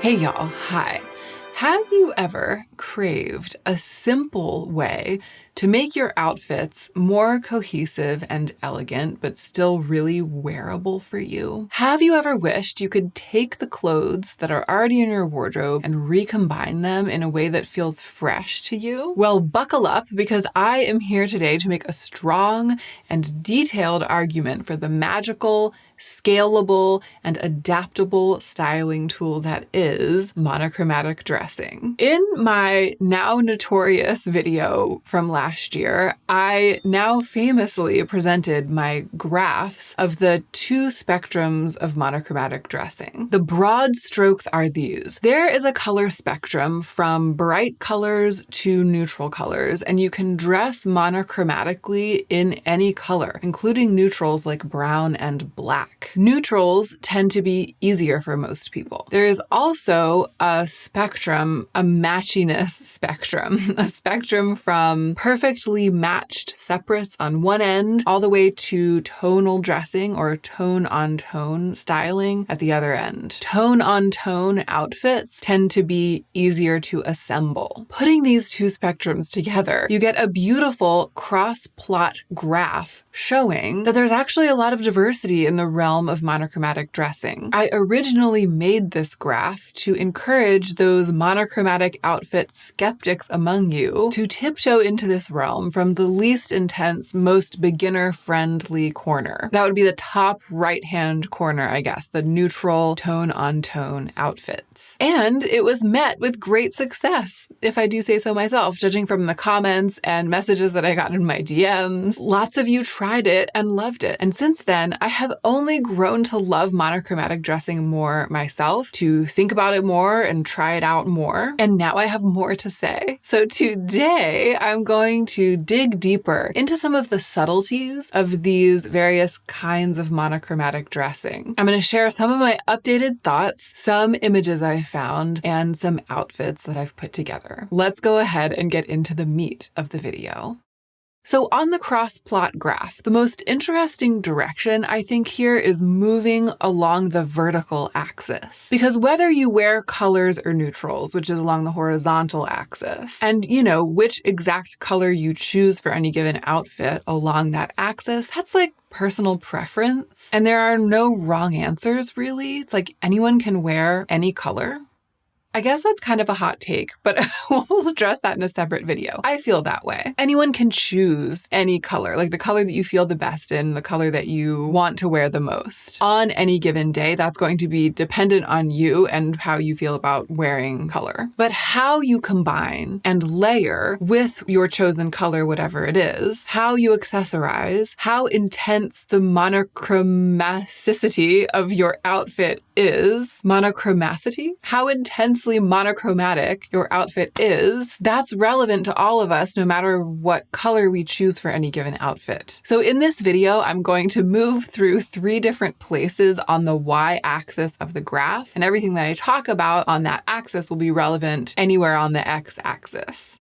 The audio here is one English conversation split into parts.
Hey y'all, hi. Have you ever craved a simple way to make your outfits more cohesive and elegant, but still really wearable for you? Have you ever wished you could take the clothes that are already in your wardrobe and recombine them in a way that feels fresh to you? Well, buckle up, because I am here today to make a strong and detailed argument for the magical, scalable, and adaptable styling tool that is monochromatic dressing. In my now notorious video from last year, I now famously presented my graphs of the two spectrums of monochromatic dressing. The broad strokes are these. There is a color spectrum from bright colors to neutral colors, and you can dress monochromatically in any color, including neutrals like brown and black. Neutrals tend to be easier for most people. There is also a spectrum, a matchiness spectrum, a spectrum from perfectly matched separates on one end all the way to tonal dressing or tone-on-tone styling at the other end. Tone-on-tone outfits tend to be easier to assemble. Putting these two spectrums together, you get a beautiful cross-plot graph showing that there's actually a lot of diversity in the realm of monochromatic dressing. I originally made this graph to encourage those monochromatic outfit skeptics among you to tiptoe into this realm from the least intense, most beginner-friendly corner. That would be the top right-hand corner, I guess, the neutral tone-on-tone outfits. And it was met with great success, if I do say so myself, judging from the comments and messages that I got in my DMs. Lots of you tried it and loved it. And since then, I have only grown to love monochromatic dressing more myself, to think about it more and try it out more. And now I have more to say. So today I'm going to dig deeper into some of the subtleties of these various kinds of monochromatic dressing. I'm going to share some of my updated thoughts, some images I found, and some outfits that I've put together. Let's go ahead and get into the meat of the video. So on the cross-plot graph, the most interesting direction I think here is moving along the vertical axis. Because whether you wear colors or neutrals, which is along the horizontal axis, and which exact color you choose for any given outfit along that axis, that's like personal preference. And there are no wrong answers, really. It's like anyone can wear any color. I guess that's kind of a hot take, but we'll address that in a separate video. I feel that way. Anyone can choose any color, like the color that you feel the best in, the color that you want to wear the most. On any given day, that's going to be dependent on you and how you feel about wearing color. But how you combine and layer with your chosen color, whatever it is, how you accessorize, how intense the monochromaticity of your outfit is, monochromacity, how intensely monochromatic your outfit is, that's relevant to all of us no matter what color we choose for any given outfit. So in this video, I'm going to move through 3 different places on the y-axis of the graph, and everything that I talk about on that axis will be relevant anywhere on the x-axis.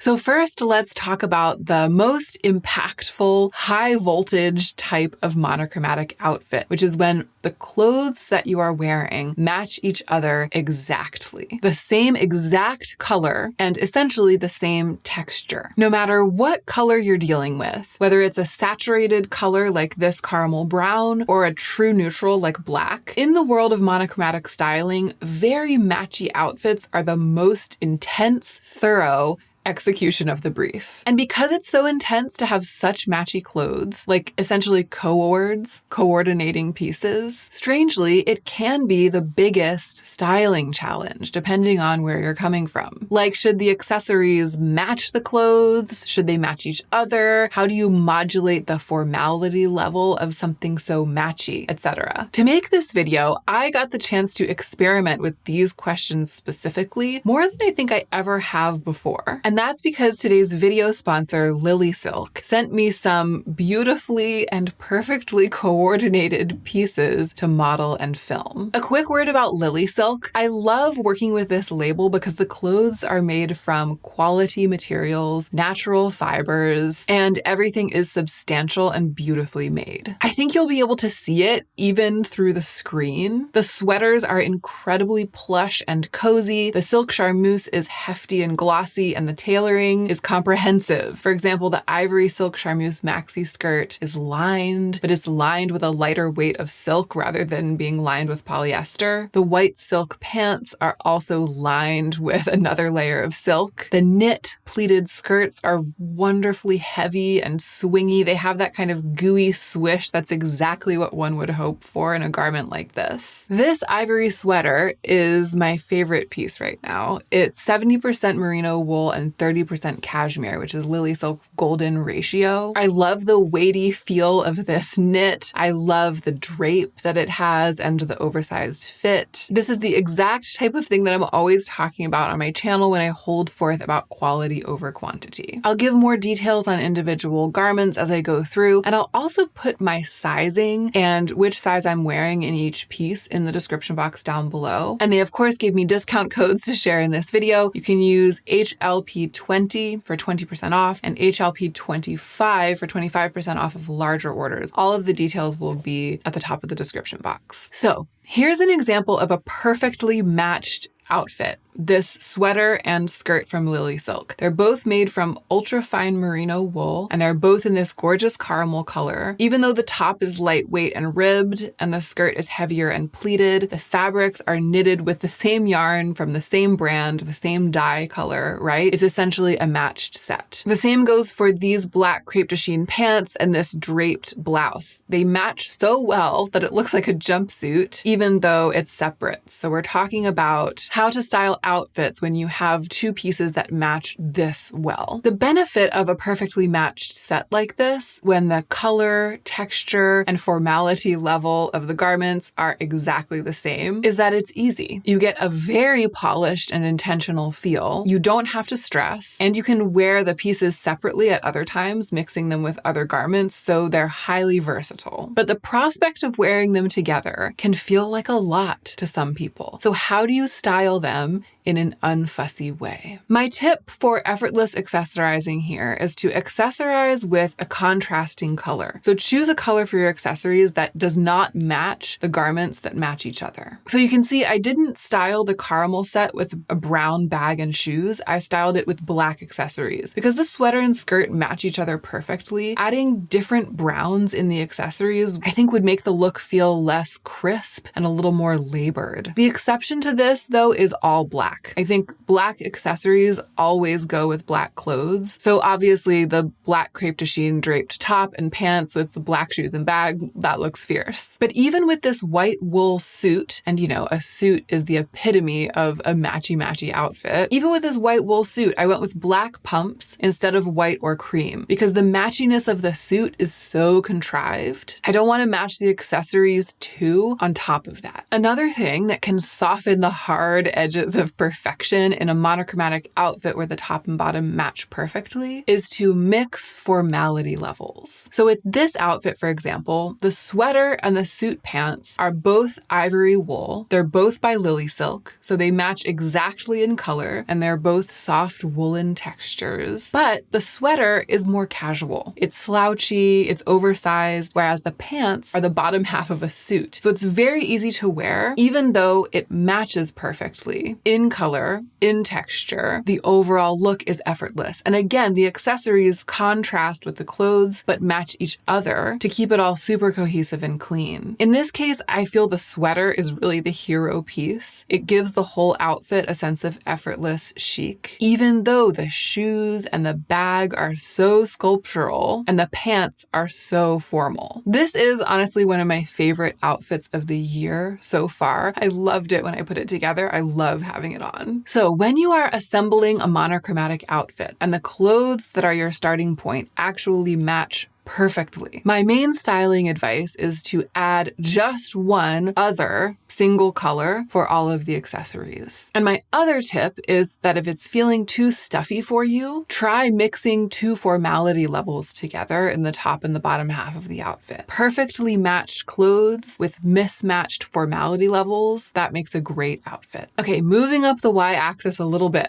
So first, let's talk about the most impactful, high-voltage type of monochromatic outfit, which is when the clothes that you are wearing match each other exactly. The same exact color and essentially the same texture. No matter what color you're dealing with, whether it's a saturated color like this caramel brown or a true neutral like black, in the world of monochromatic styling, very matchy outfits are the most intense, thorough, execution of the brief. And because it's so intense to have such matchy clothes, like essentially coordinating pieces, strangely, it can be the biggest styling challenge, depending on where you're coming from. Like, should the accessories match the clothes? Should they match each other? How do you modulate the formality level of something so matchy, etc.? To make this video, I got the chance to experiment with these questions specifically, more than I think I ever have before. And that's because today's video sponsor, Lily Silk, sent me some beautifully and perfectly coordinated pieces to model and film. A quick word about Lily Silk. I love working with this label because the clothes are made from quality materials, natural fibers, and everything is substantial and beautifully made. I think you'll be able to see it even through the screen. The sweaters are incredibly plush and cozy. The silk charmeuse is hefty and glossy, and the tailoring is comprehensive. For example, the ivory silk charmeuse maxi skirt is lined, but it's lined with a lighter weight of silk rather than being lined with polyester. The white silk pants are also lined with another layer of silk. The knit pleated skirts are wonderfully heavy and swingy. They have that kind of gooey swish that's exactly what one would hope for in a garment like this. This ivory sweater is my favorite piece right now. It's 70% merino wool and 30% cashmere, which is Lily Silk's golden ratio. I love the weighty feel of this knit. I love the drape that it has and the oversized fit. This is the exact type of thing that I'm always talking about on my channel when I hold forth about quality over quantity. I'll give more details on individual garments as I go through, and I'll also put my sizing and which size I'm wearing in each piece in the description box down below. And they of course gave me discount codes to share in this video. You can use HLP20 for 20% off and HLP25 for 25% off of larger orders. All of the details will be at the top of the description box. So here's an example of a perfectly matched outfit. This sweater and skirt from Lily Silk. They're both made from ultra-fine merino wool, and they're both in this gorgeous caramel color. Even though the top is lightweight and ribbed, and the skirt is heavier and pleated, the fabrics are knitted with the same yarn from the same brand, the same dye color, right? It's essentially a matched set. The same goes for these black crepe de chine pants and this draped blouse. They match so well that it looks like a jumpsuit, even though it's separate. So we're talking about how to style outfits when you have two pieces that match this well. The benefit of a perfectly matched set like this, when the color, texture, and formality level of the garments are exactly the same, is that it's easy. You get a very polished and intentional feel. You don't have to stress, and you can wear the pieces separately at other times, mixing them with other garments, so they're highly versatile. But the prospect of wearing them together can feel like a lot to some people. So how do you style them in an unfussy way? My tip for effortless accessorizing here is to accessorize with a contrasting color. So choose a color for your accessories that does not match the garments that match each other. So you can see I didn't style the caramel set with a brown bag and shoes. I styled it with black accessories. Because the sweater and skirt match each other perfectly, adding different browns in the accessories I think would make the look feel less crisp and a little more labored. The exception to this, though, is all black. I think black accessories always go with black clothes. So obviously the black crepe de chine draped top and pants with the black shoes and bag, that looks fierce. But even with this white wool suit, and you know, a suit is the epitome of a matchy-matchy outfit. Even with this white wool suit, I went with black pumps instead of white or cream because the matchiness of the suit is so contrived. I don't want to match the accessories too on top of that. Another thing that can soften the hard edges of perfection in a monochromatic outfit where the top and bottom match perfectly is to mix formality levels. So with this outfit, for example, the sweater and the suit pants are both ivory wool. They're both by Lily Silk, so they match exactly in color, and they're both soft woolen textures. But the sweater is more casual. It's slouchy, it's oversized, whereas the pants are the bottom half of a suit. So it's very easy to wear, even though it matches perfectly in color, in texture. The overall look is effortless. And again, the accessories contrast with the clothes, but match each other to keep it all super cohesive and clean. In this case, I feel the sweater is really the hero piece. It gives the whole outfit a sense of effortless chic, even though the shoes and the bag are so sculptural and the pants are so formal. This is honestly one of my favorite outfits of the year so far. I loved it when I put it together. I love having it on. So when you are assembling a monochromatic outfit and the clothes that are your starting point actually match perfectly. My main styling advice is to add just one other single color for all of the accessories. And my other tip is that if it's feeling too stuffy for you, try mixing two formality levels together in the top and the bottom half of the outfit. Perfectly matched clothes with mismatched formality levels, that makes a great outfit. Okay, moving up the y-axis a little bit.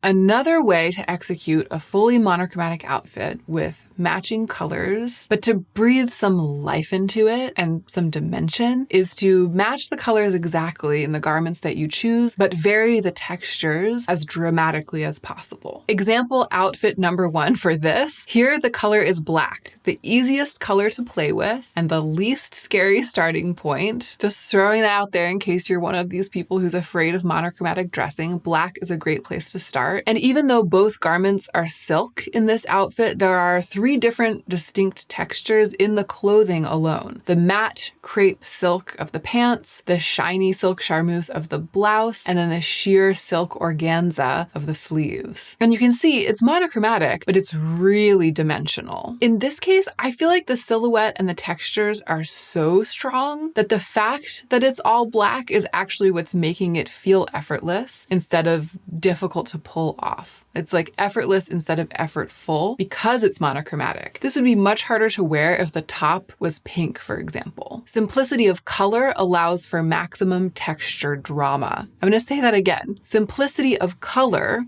Another way to execute a fully monochromatic outfit with matching colors, but to breathe some life into it and some dimension, is to match the colors exactly in the garments that you choose, but vary the textures as dramatically as possible. Example outfit number 1 for this. Here the color is black, the easiest color to play with and the least scary starting point. Just throwing that out there in case you're one of these people who's afraid of monochromatic dressing. Black is a great place to start. And even though both garments are silk in this outfit, there are 3 different distinct textures in the clothing alone. The matte crepe silk of the pants, the shiny silk charmeuse of the blouse, and then the sheer silk organza of the sleeves. And you can see it's monochromatic, but it's really dimensional. In this case, I feel like the silhouette and the textures are so strong that the fact that it's all black is actually what's making it feel effortless instead of difficult to pull off. It's like effortless instead of effortful because it's monochromatic. This would be much harder to wear if the top was pink, for example. Simplicity of color allows for maximum texture drama. I'm going to say that again. Simplicity of color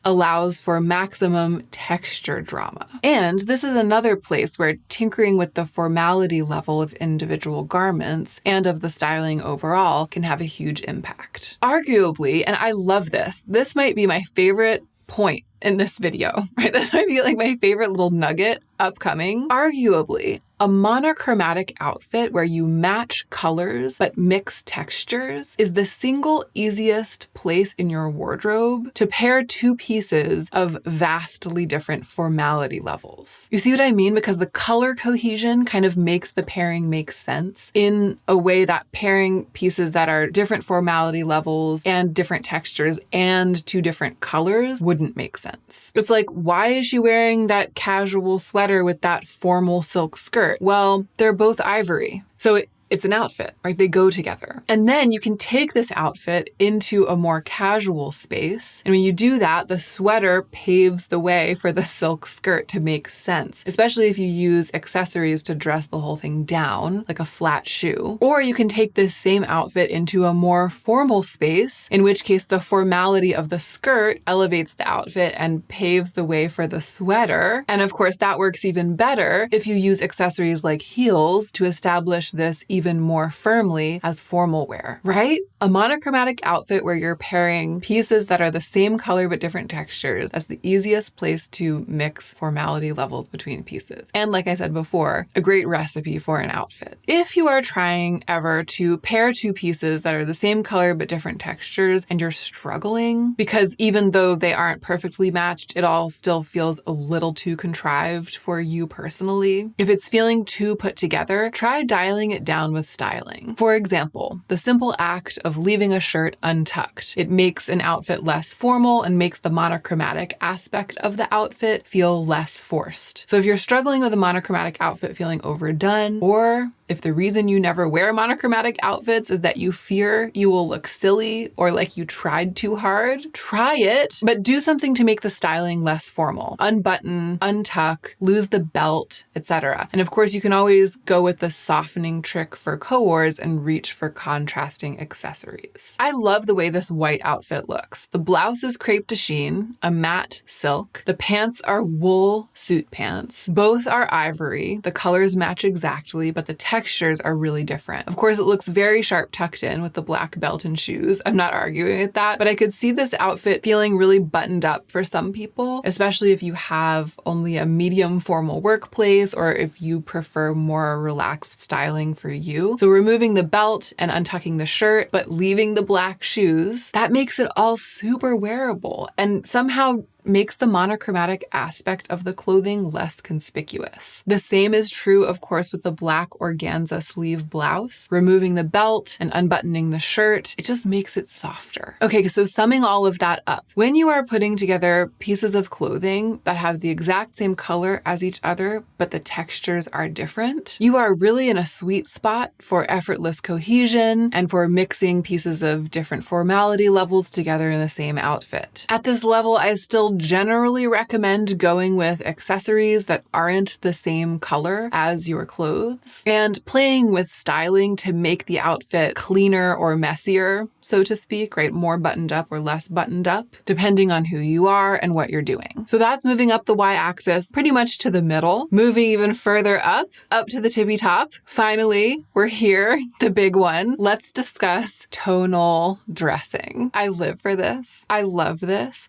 allows for maximum texture drama. And this is another place where tinkering with the formality level of individual garments and of the styling overall can have a huge impact. Arguably, and I love this might be my favorite point in this video, right? This might be like my favorite little nugget upcoming. Arguably, a monochromatic outfit where you match colors but mix textures is the single easiest place in your wardrobe to pair 2 pieces of vastly different formality levels. You see what I mean? Because the color cohesion kind of makes the pairing make sense in a way that pairing pieces that are different formality levels and different textures and 2 different colors wouldn't make sense. It's like, why is she wearing that casual sweater with that formal silk skirt? Well, they're both ivory. So it's an outfit, right? They go together. And then you can take this outfit into a more casual space. And when you do that, the sweater paves the way for the silk skirt to make sense, especially if you use accessories to dress the whole thing down, like a flat shoe. Or you can take this same outfit into a more formal space, in which case the formality of the skirt elevates the outfit and paves the way for the sweater. And of course, that works even better if you use accessories like heels to establish this even more firmly as formal wear, right? A monochromatic outfit where you're pairing pieces that are the same color but different textures, that's the easiest place to mix formality levels between pieces. And like I said before, a great recipe for an outfit. If you are trying ever to pair 2 pieces that are the same color but different textures and you're struggling because even though they aren't perfectly matched, it all still feels a little too contrived for you personally. If it's feeling too put together, try dialing it down with styling. For example, the simple act of leaving a shirt untucked. It makes an outfit less formal and makes the monochromatic aspect of the outfit feel less forced. So if you're struggling with a monochromatic outfit feeling overdone, or if the reason you never wear monochromatic outfits is that you fear you will look silly or like you tried too hard, try it, but do something to make the styling less formal. Unbutton, untuck, lose the belt, etc. And of course, you can always go with the softening trick for cohorts and reach for contrasting accessories. I love the way this white outfit looks. The blouse is crepe de chine, a matte silk. The pants are wool suit pants. Both are ivory. The colors match exactly, but the textures are really different. Of course, it looks very sharp tucked in with the black belt and shoes. I'm not arguing with that, but I could see this outfit feeling really buttoned up for some people, especially if you have only a medium formal workplace or if you prefer more relaxed styling for you. So removing the belt and untucking the shirt, but leaving the black shoes, that makes it all super wearable and somehow makes the monochromatic aspect of the clothing less conspicuous. The same is true, of course, with the black organza sleeve blouse. Removing the belt and unbuttoning the shirt, it just makes it softer. Okay, so summing all of that up, when you are putting together pieces of clothing that have the exact same color as each other, but the textures are different, you are really in a sweet spot for effortless cohesion and for mixing pieces of different formality levels together in the same outfit. At this level, I still generally recommend going with accessories that aren't the same color as your clothes and playing with styling to make the outfit cleaner or messier, so to speak, right? More buttoned up or less buttoned up, depending on who you are and what you're doing. So that's moving up the y-axis pretty much to the middle. Moving even further up to the tippy top. Finally, we're here, the big one. Let's discuss tonal dressing. I live for this. I love this.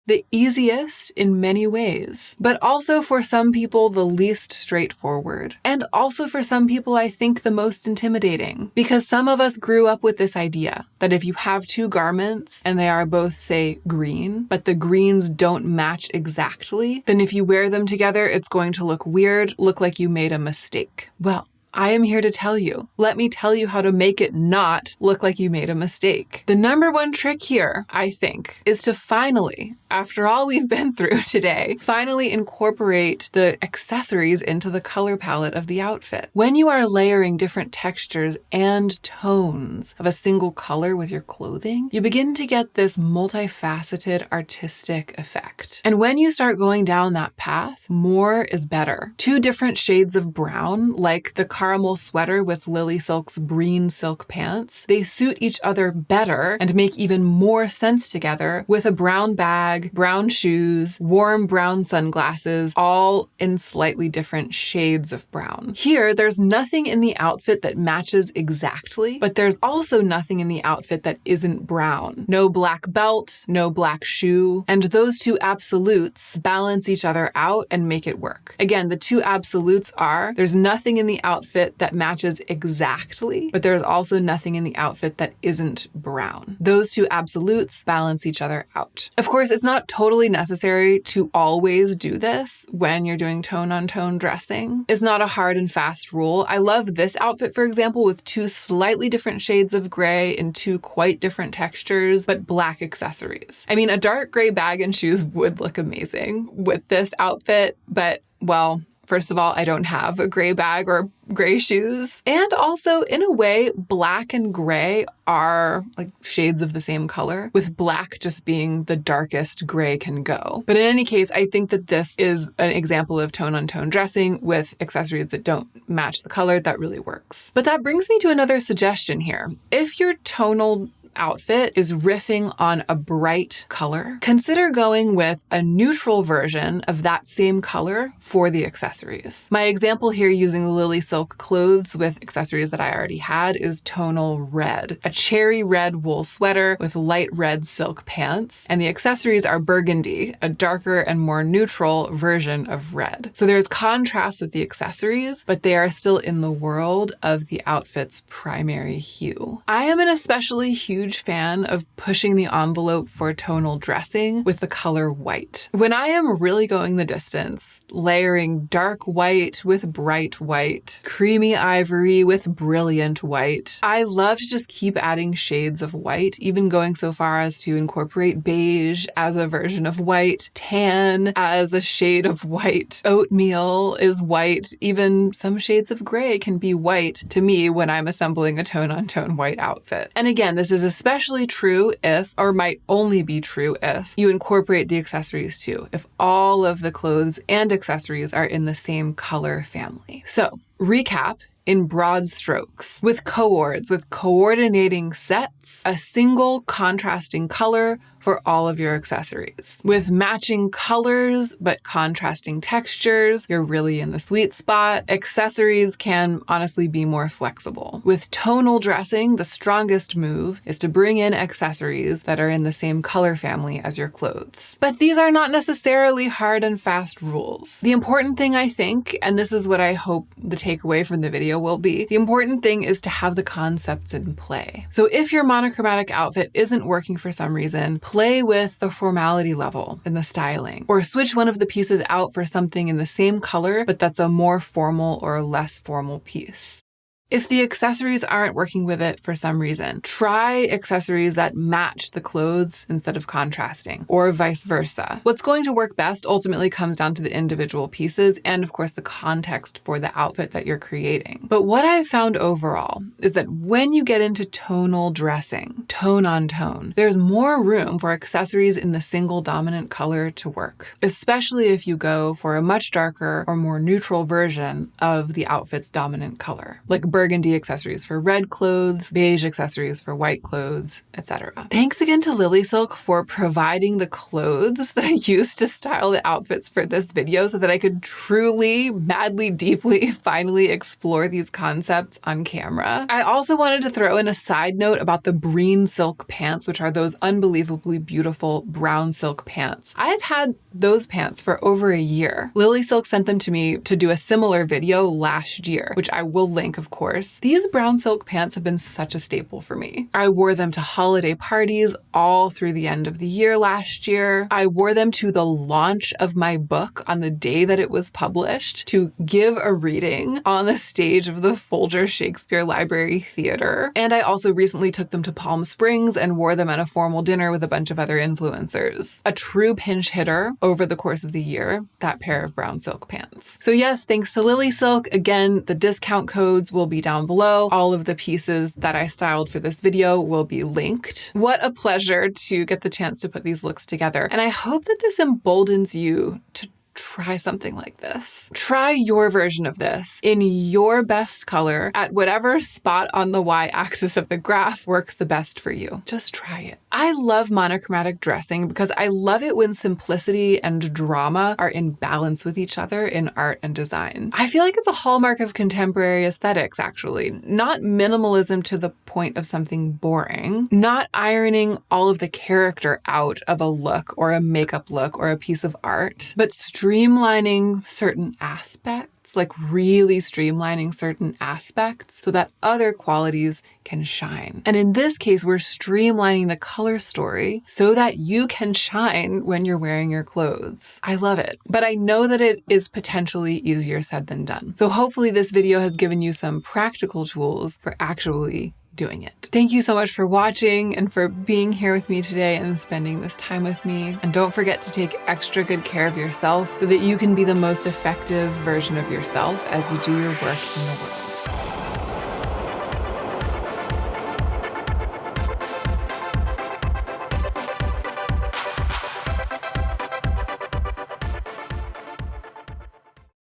The easiest in many ways, but also for some people the least straightforward. And also for some people, I think the most intimidating, because some of us grew up with this idea that if you have two garments and they are both, say, green, but the greens don't match exactly, then if you wear them together, it's going to look weird, look like you made a mistake. Well, I am here to tell you. Let me tell you how to make it not look like you made a mistake. The number one trick here, I think, is to finally, after all we've been through today, finally incorporate the accessories into the color palette of the outfit. When you are layering different textures and tones of a single color with your clothing, you begin to get this multifaceted artistic effect. And when you start going down that path, more is better. Two different shades of brown, like the caramel sweater with Lily Silk's green silk pants, they suit each other better and make even more sense together with a brown bag, brown shoes, warm brown sunglasses, all in slightly different shades of brown. Here, there's nothing in the outfit that matches exactly, but there's also nothing in the outfit that isn't brown. No black belt, no black shoe, and those two absolutes balance each other out and make it work. Again, the two absolutes are, there's nothing in the outfit that matches exactly, but there's also nothing in the outfit that isn't brown. Those two absolutes balance each other out. Of course, it's not totally necessary to always do this when you're doing tone-on-tone dressing. It's not a hard and fast rule. I love this outfit, for example, with two slightly different shades of gray in two quite different textures, but black accessories. I mean, a dark gray bag and shoes would look amazing with this outfit, but, well, first of all, I don't have a gray bag or gray shoes. And also, in a way, black and gray are like shades of the same color, with black just being the darkest gray can go. But in any case, I think that this is an example of tone-on-tone dressing with accessories that don't match the color. That really works. But that brings me to another suggestion here. If your tonal outfit is riffing on a bright color, consider going with a neutral version of that same color for the accessories. My example here using the Lily Silk clothes with accessories that I already had is tonal red, a cherry red wool sweater with light red silk pants, and the accessories are burgundy, a darker and more neutral version of red. So there's contrast with the accessories, but they are still in the world of the outfit's primary hue. I am an especially huge fan of pushing the envelope for tonal dressing with the color white. When I am really going the distance, layering dark white with bright white, creamy ivory with brilliant white, I love to just keep adding shades of white, even going so far as to incorporate beige as a version of white, tan as a shade of white, oatmeal is white, even some shades of gray can be white to me when I'm assembling a tone-on-tone white outfit. And again, this is especially true if, or might only be true if, you incorporate the accessories too, if all of the clothes and accessories are in the same color family. So, recap in broad strokes. With coords, with coordinating sets, a single contrasting color for all of your accessories. With matching colors but contrasting textures, you're really in the sweet spot. Accessories can honestly be more flexible. With tonal dressing, the strongest move is to bring in accessories that are in the same color family as your clothes. But these are not necessarily hard and fast rules. The important thing, I think, and this is what I hope the takeaway from the video video will be. The important thing is to have the concepts in play. So if your monochromatic outfit isn't working for some reason, play with the formality level in the styling, or switch one of the pieces out for something in the same color, but that's a more formal or less formal piece. If the accessories aren't working with it for some reason, try accessories that match the clothes instead of contrasting, or vice versa. What's going to work best ultimately comes down to the individual pieces and, of course, the context for the outfit that you're creating. But what I've found overall is that when you get into tonal dressing, tone on tone, there's more room for accessories in the single dominant color to work, especially if you go for a much darker or more neutral version of the outfit's dominant color, like burgundy accessories for red clothes, beige accessories for white clothes, etc. Thanks again to Lily Silk for providing the clothes that I used to style the outfits for this video so that I could truly, madly, deeply, finally explore these concepts on camera. I also wanted to throw in a side note about the breen silk pants, which are those unbelievably beautiful brown silk pants. I've had those pants for over a year. Lily Silk sent them to me to do a similar video last year, which I will link, of course. These brown silk pants have been such a staple for me. I wore them to holiday parties all through the end of the year last year. I wore them to the launch of my book on the day that it was published to give a reading on the stage of the Folger Shakespeare Library Theater. And I also recently took them to Palm Springs and wore them at a formal dinner with a bunch of other influencers. A true pinch hitter over the course of the year, that pair of brown silk pants. So yes, thanks to Lily Silk. Again, the discount codes will be down below. All of the pieces that I styled for this video will be linked. What a pleasure to get the chance to put these looks together. And I hope that this emboldens you to try something like this. Try your version of this in your best color at whatever spot on the y-axis of the graph works the best for you. Just try it. I love monochromatic dressing because I love it when simplicity and drama are in balance with each other in art and design. I feel like it's a hallmark of contemporary aesthetics, actually. Not minimalism to the point of something boring, not ironing all of the character out of a look or a makeup look or a piece of art, but streamlining certain aspects, like really streamlining certain aspects so that other qualities can shine. And in this case, we're streamlining the color story so that you can shine when you're wearing your clothes. I love it, but I know that it is potentially easier said than done. So hopefully this video has given you some practical tools for actually doing it. Thank you so much for watching and for being here with me today and spending this time with me. And don't forget to take extra good care of yourself so that you can be the most effective version of yourself as you do your work in the world.